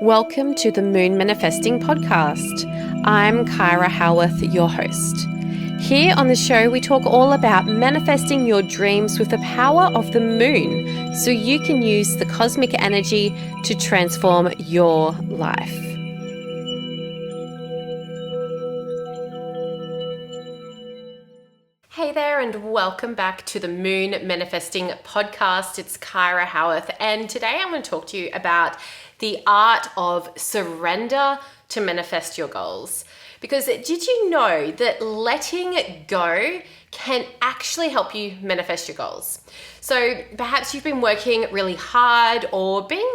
Welcome to the Moon Manifesting Podcast. I'm Kyra, Howearth, your host. Here on the show, we talk all about manifesting your dreams with the power of the moon so you can use the cosmic energy to transform your life. Hey there, and welcome back to the Moon Manifesting Podcast. It's Kyra Howearth, and today I'm going to talk to you about the art of surrender to manifest your goals. Because did you know that letting go can actually help you manifest your goals? So perhaps you've been working really hard or being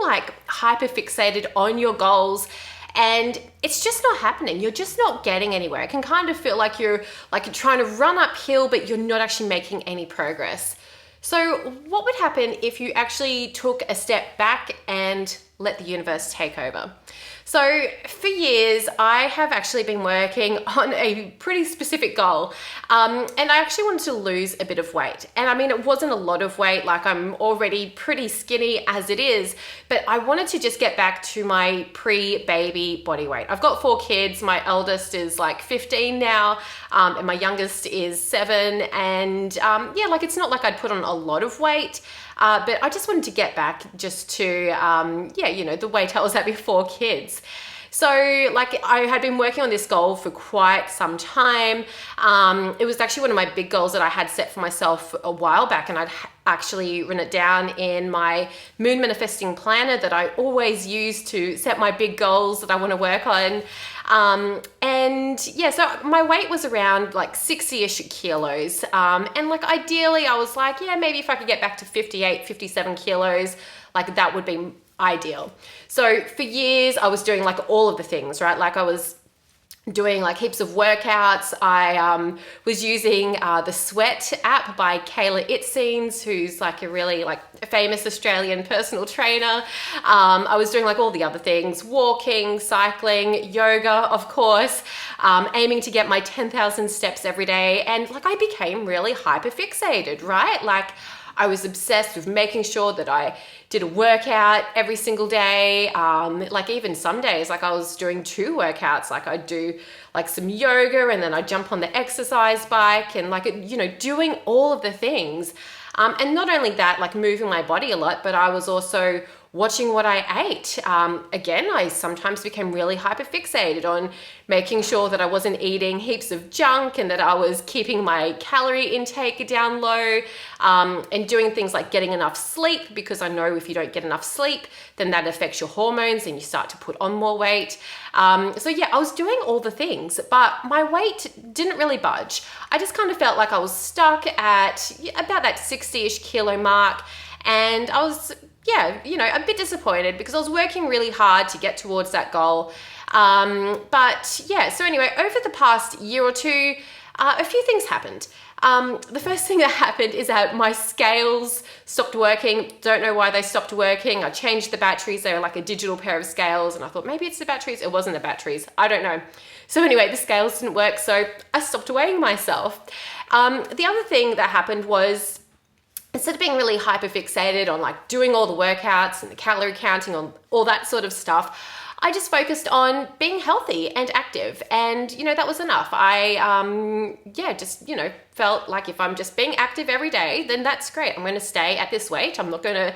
hyper fixated on your goals, and it's just not happening. You're just not getting anywhere. It can kind of feel like you're trying to run uphill, but you're not actually making any progress. So what would happen if you actually took a step back and let the universe take over? So for years, I have actually been working on a pretty specific goal. And I actually wanted to lose a bit of weight. And I mean, it wasn't a lot of weight, I'm already pretty skinny as it is, but I wanted to just get back to my pre-baby body weight. I've got 4 kids. My eldest is 15 now, and my youngest is 7. And it's not like I'd put on a lot of weight. But I just wanted to get back just to, the weight I was at before kids. So I had been working on this goal for quite some time. It was actually one of my big goals that I had set for myself a while back, and I'd actually written it down in my moon manifesting planner that I always use to set my big goals that I want to work on. So my weight was around 60-ish kilos. And ideally I was maybe if I could get back to 58, 57 kilos, that would be ideal. So for years I was doing all of the things, right? I was doing heaps of workouts. I was using the Sweat app by Kyra, who's a really famous Australian personal trainer. I was doing all the other things, walking, cycling, yoga, of course, aiming to get my 10,000 steps every day. And I became really hyper fixated, right? I was obsessed with making sure that I did a workout every single day. Even some days, I was doing 2 workouts. I'd do some yoga, and then I'd jump on the exercise bike and doing all of the things. And not only that, moving my body a lot, but I was also watching what I ate. Again, I sometimes became really hyper fixated on making sure that I wasn't eating heaps of junk and that I was keeping my calorie intake down low, and doing things like getting enough sleep, because I know if you don't get enough sleep, then that affects your hormones and you start to put on more weight. I was doing all the things, but my weight didn't really budge. I just kind of felt like I was stuck at about that 60-ish kilo mark, and I was a bit disappointed because I was working really hard to get towards that goal. So anyway, over the past year or two, a few things happened. The first thing that happened is that my scales stopped working. Don't know why they stopped working. I changed the batteries. They were a digital pair of scales, and I thought maybe it's the batteries. It wasn't the batteries. I don't know. So anyway, the scales didn't work, so I stopped weighing myself. The other thing that happened was, instead of being really hyper fixated on doing all the workouts and the calorie counting, on all that sort of stuff, I just focused on being healthy and active. And, that was enough. I, felt like if I'm just being active every day, then that's great. I'm going to stay at this weight. I'm not going to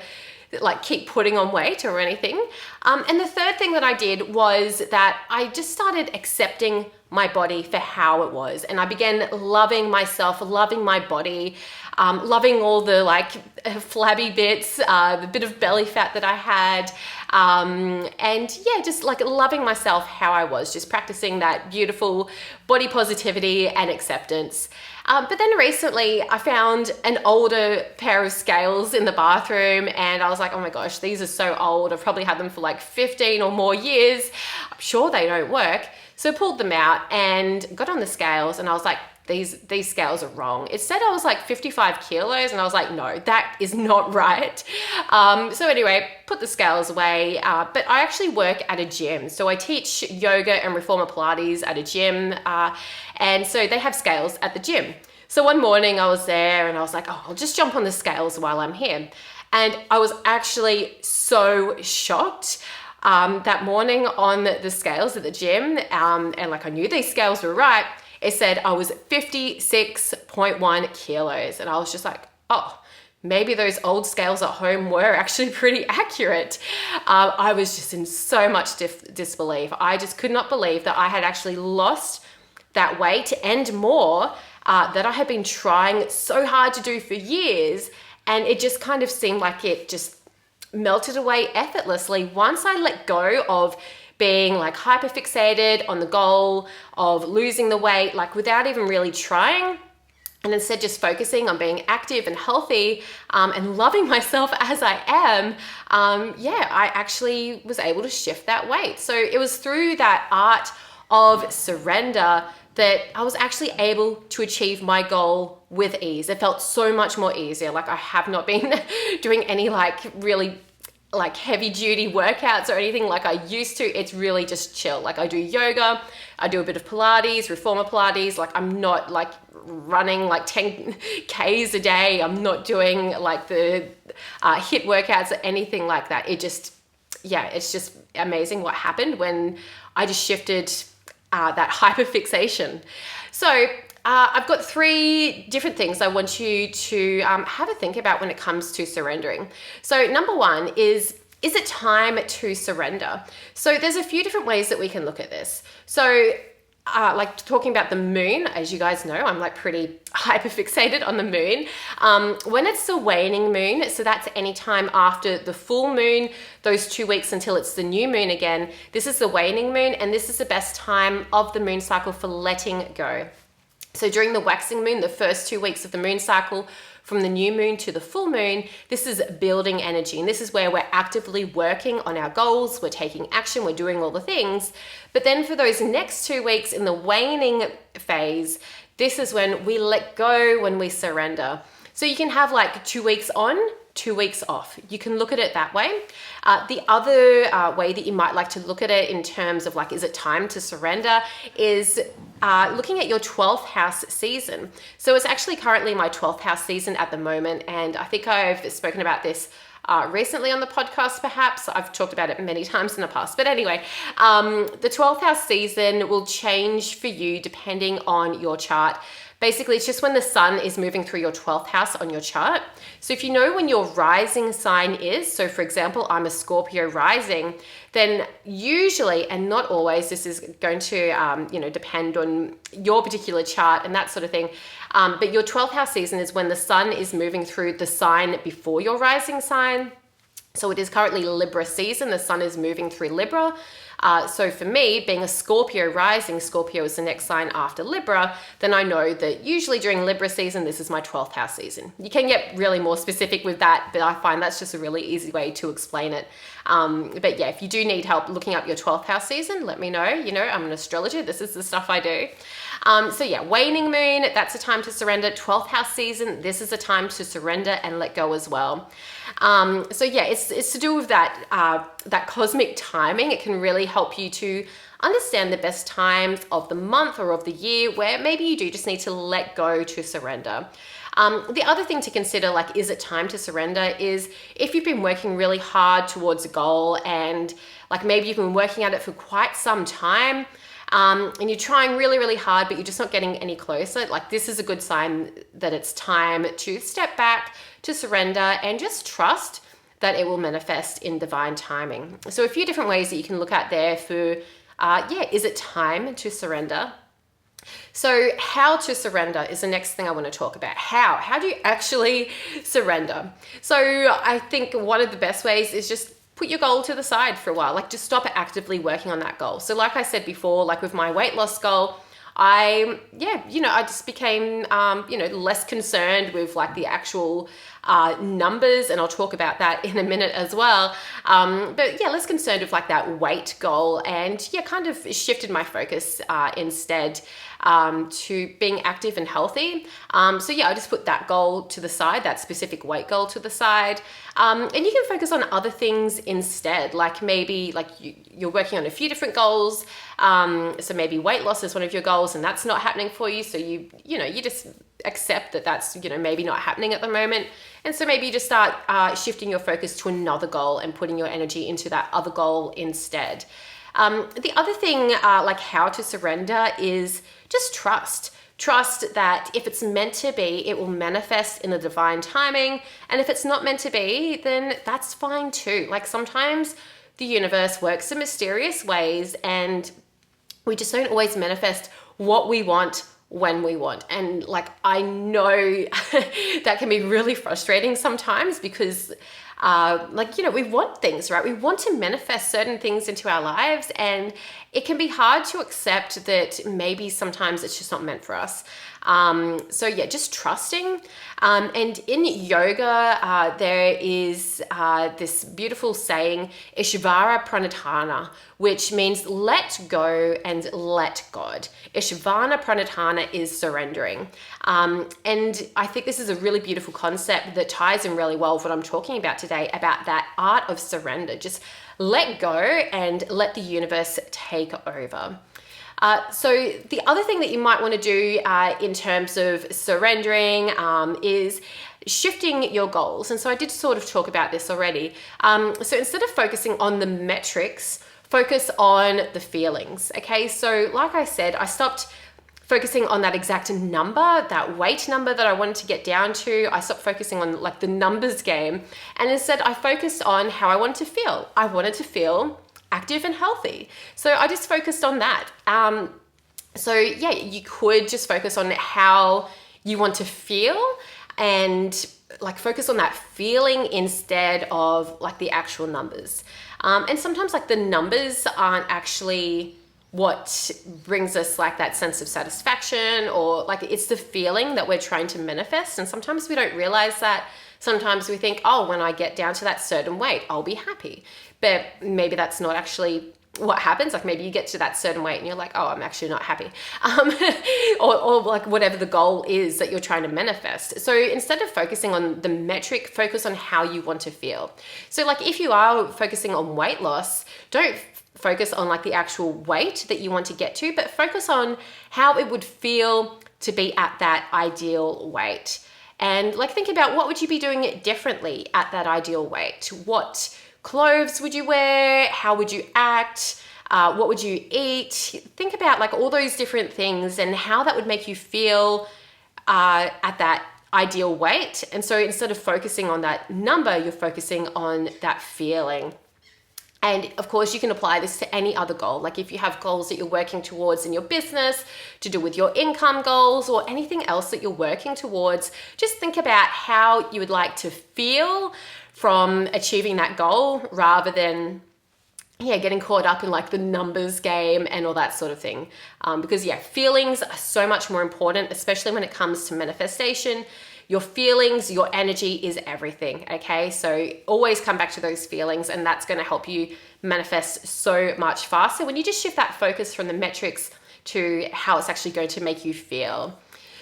keep putting on weight or anything. And the third thing that I did was that I just started accepting my body for how it was. And I began loving myself, loving my body, loving all the flabby bits, the bit of belly fat that I had. Just loving myself how I was, just practicing that beautiful body positivity and acceptance. But then recently I found an older pair of scales in the bathroom, and I was like, oh my gosh, these are so old. I've probably had them for 15 or more years. I'm sure they don't work. So I pulled them out and got on the scales, and I was like, these scales are wrong. It said I was 55 kilos, and I was like, no, that is not right. So anyway, put the scales away, but I actually work at a gym. So I teach yoga and reformer Pilates at a gym, and so they have scales at the gym. So one morning I was there and I was like, oh, I'll just jump on the scales while I'm here. And I was actually so shocked. that morning on the scales at the gym, and like I knew these scales were right, it said I was 56.1 kilos. And I was just like, oh, maybe those old scales at home were actually pretty accurate. I was just in so much disbelief. I just could not believe that I had actually lost that weight and more that I had been trying so hard to do for years. And it just kind of seemed like it just melted away effortlessly once I let go of being like hyper fixated on the goal of losing the weight, like without even really trying. And instead just focusing on being active and healthy and loving myself as I am, I actually was able to shift that weight. So it was through that art of surrender that I was actually able to achieve my goal with ease. It felt so much more easier. Like I have not been doing any like really like heavy duty workouts or anything like I used to. It's really just chill. Like I do yoga, I do a bit of Pilates, reformer Pilates. Like I'm not like running like 10 Ks a day. I'm not doing like the HIIT workouts or anything like that. It's just amazing what happened when I just shifted that hyperfixation. So I've got 3 different things I want you to have a think about when it comes to surrendering. So number 1 is it time to surrender? So there's a few different ways that we can look at this. So like talking about the moon, as you guys know, I'm like pretty hyper fixated on the moon. When it's the waning moon, so that's any time after the full moon, those 2 weeks until it's the new moon again, this is the waning moon, and this is the best time of the moon cycle for letting go. So during the waxing moon, the first 2 weeks of the moon cycle, from the new moon to the full moon, this is building energy. And this is where we're actively working on our goals, we're taking action, we're doing all the things. But then for those next 2 weeks in the waning phase, this is when we let go, when we surrender. So you can have like 2 weeks on, 2 weeks off. You can look at it that way. The other way that you might like to look at it in terms of like, is it time to surrender, is looking at your 12th house season. So it's actually currently my 12th house season at the moment. And I think I've spoken about this recently on the podcast, perhaps. I've talked about it many times in the past. But anyway, the 12th house season will change for you depending on your chart. Basically, it's just when the sun is moving through your 12th house on your chart. So if you know when your rising sign is, so for example, I'm a Scorpio rising, then usually, and not always, this is going to depend on your particular chart and that sort of thing. But your 12th house season is when the sun is moving through the sign before your rising sign. So it is currently Libra season. The sun is moving through Libra. So for me, being a Scorpio rising, Scorpio is the next sign after Libra, then I know that usually during Libra season, this is my 12th house season. You can get really more specific with that, but I find that's just a really easy way to explain it. But yeah, if you do need help looking up your 12th house season, let me know. I'm an astrologer. This is the stuff I do. So yeah, waning moon, that's a time to surrender. 12th house season, this is a time to surrender and let go as well. So yeah, it's to do with that cosmic timing. It can really help you to understand the best times of the month or of the year where maybe you do just need to let go to surrender. The other thing to consider, like, is it time to surrender, is if you've been working really hard towards a goal and like maybe you've been working at it for quite some time, and you're trying really, really hard, but you're just not getting any closer, like this is a good sign that it's time to step back, to surrender, and just trust that it will manifest in divine timing. So a few different ways that you can look at there for, is it time to surrender? So how to surrender is the next thing I want to talk about. How do you actually surrender? So I think one of the best ways is just put your goal to the side for a while. Like, just stop actively working on that goal. So like I said before, like with my weight loss goal, I just became, less concerned with like the actual numbers, and I'll talk about that in a minute as well. But yeah, less concerned with like that weight goal, and yeah, kind of shifted my focus instead to being active and healthy. So yeah, I just put that goal to the side, that specific weight goal to the side. And you can focus on other things instead, like maybe like you're working on a few different goals. So maybe weight loss is one of your goals and that's not happening for you. So you just accept that that's, maybe not happening at the moment. And so maybe you just start shifting your focus to another goal and putting your energy into that other goal instead. The other thing, like how to surrender, is just trust. Trust that if it's meant to be, it will manifest in the divine timing. And if it's not meant to be, then that's fine too. Like sometimes the universe works in mysterious ways and we just don't always manifest what we want when we want. And like, I know that can be really frustrating sometimes because we want things, right? We want to manifest certain things into our lives and it can be hard to accept that maybe sometimes it's just not meant for us. So yeah, just trusting. And in yoga, there is this beautiful saying, Ishvara Pranadhana, which means let go and let God. Ishvara Pranadhana is surrendering. And I think this is a really beautiful concept that ties in really well with what I'm talking about today, about that art of surrender. Just let go and let the universe take over. So the other thing that you might want to do in terms of surrendering is shifting your goals. And so I did sort of talk about this already. So instead of focusing on the metrics, focus on the feelings. Okay, so like I said, I stopped focusing on that exact number, that weight number that I wanted to get down to. I stopped focusing on like the numbers game. And instead I focused on how I wanted to feel. I wanted to feel active and healthy. So I just focused on that. So yeah, you could just focus on how you want to feel and like focus on that feeling instead of like the actual numbers. And sometimes like the numbers aren't actually what brings us like that sense of satisfaction, or like it's the feeling that we're trying to manifest. And sometimes we don't realize that. Sometimes we think, oh, when I get down to that certain weight, I'll be happy. But maybe that's not actually what happens. Like maybe you get to that certain weight and you're like, oh, I'm actually not happy. Or like whatever the goal is that you're trying to manifest. So instead of focusing on the metric, focus on how you want to feel. So like if you are focusing on weight loss, don't focus on like the actual weight that you want to get to, but focus on how it would feel to be at that ideal weight. And like think about what would you be doing differently at that ideal weight? What clothes would you wear? How would you act? What would you eat? Think about like all those different things and how that would make you feel at that ideal weight. And so instead of focusing on that number, you're focusing on that feeling. And of course, you can apply this to any other goal. Like if you have goals that you're working towards in your business, to do with your income goals or anything else that you're working towards, just think about how you would like to feel from achieving that goal rather than getting caught up in like the numbers game and all that sort of thing. Because feelings are so much more important, especially when it comes to manifestation. Your feelings, your energy is everything, okay? So always come back to those feelings and that's gonna help you manifest so much faster when you just shift that focus from the metrics to how it's actually going to make you feel.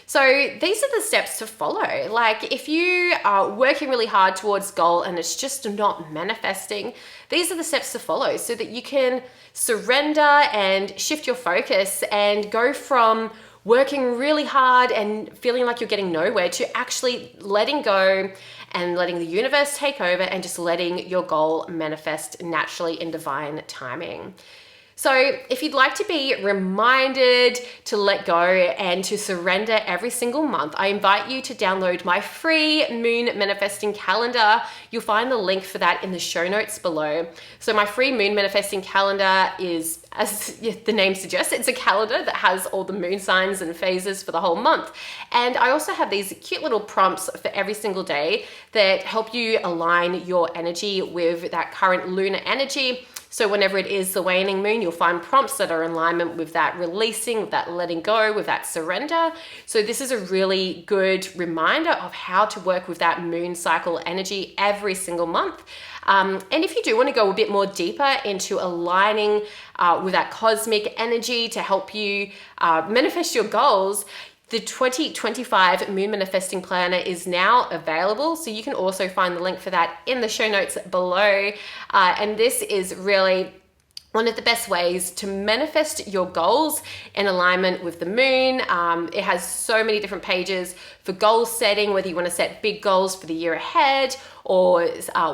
So these are the steps to follow. Like if you are working really hard towards goal and it's just not manifesting, these are the steps to follow so that you can surrender and shift your focus and go from working really hard and feeling like you're getting nowhere to actually letting go and letting the universe take over and just letting your goal manifest naturally in divine timing. So if you'd like to be reminded to let go and to surrender every single month, I invite you to download my free moon manifesting calendar. You'll find the link for that in the show notes below. So my free moon manifesting calendar is, as the name suggests, it's a calendar that has all the moon signs and phases for the whole month. And I also have these cute little prompts for every single day that help you align your energy with that current lunar energy, So whenever it is the waning moon, you'll find prompts that are in alignment with that releasing, with that letting go, with that surrender. So this is a really good reminder of how to work with that moon cycle energy every single month. And if you do want to go a bit more deeper into aligning with that cosmic energy to help you manifest your goals, the 2025 Moon Manifesting Planner is now available. So you can also find the link for that in the show notes below. And this is really one of the best ways to manifest your goals in alignment with the moon. It has so many different pages for goal setting, whether you want to set big goals for the year ahead or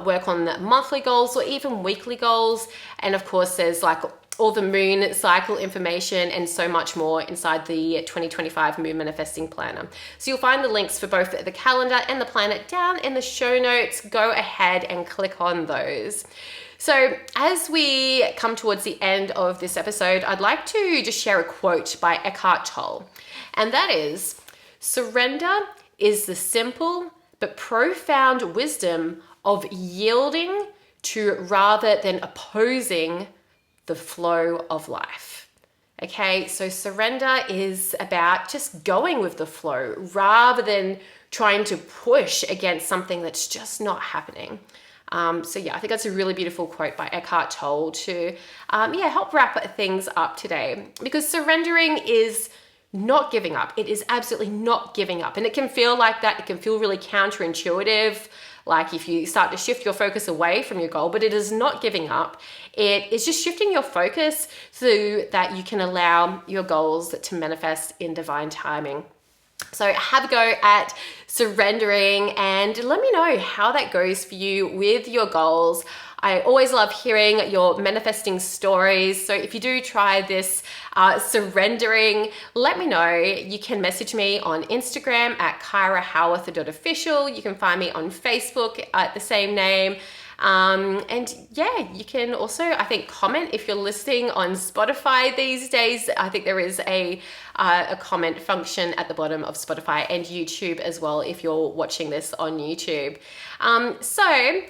work on monthly goals or even weekly goals. And of course, there's like all the moon cycle information and so much more inside the 2025 Moon Manifesting Planner. So you'll find the links for both the calendar and the planner down in the show notes. Go ahead and click on those. So as we come towards the end of this episode, I'd like to just share a quote by Eckhart Tolle. And that is, "Surrender is the simple but profound wisdom of yielding to rather than opposing the flow of life." Okay, so surrender is about just going with the flow rather than trying to push against something that's just not happening. So yeah, I think that's a really beautiful quote by Eckhart Tolle to help wrap things up today, because surrendering is not giving up. It is absolutely not giving up. And it can feel like that. It can feel really counterintuitive, like if you start to shift your focus away from your goal, but it is not giving up. It is just shifting your focus so that you can allow your goals to manifest in divine timing. So have a go at surrendering and let me know how that goes for you with your goals. I always love hearing your manifesting stories. So if you do try this surrendering, let me know. You can message me on Instagram at kyrahowearth.official. You can find me on Facebook at the same name. And yeah, you can also, I think, comment if you're listening on Spotify these days. I think there is a comment function at the bottom of Spotify and YouTube as well if you're watching this on YouTube. So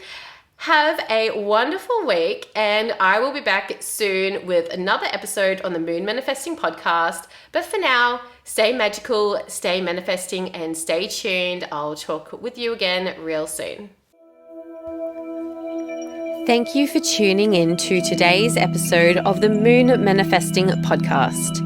have a wonderful week, and I will be back soon with another episode on the Moon Manifesting Podcast. But for now, stay magical, stay manifesting, and stay tuned. I'll talk with you again real soon. Thank you for tuning in to today's episode of the Moon Manifesting Podcast.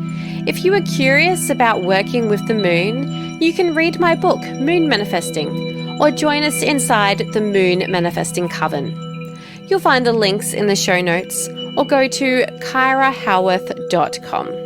If you are curious about working with the moon, you can read my book, Moon Manifesting, or join us inside the Moon Manifesting Coven. You'll find the links in the show notes or go to kyrahowearth.com.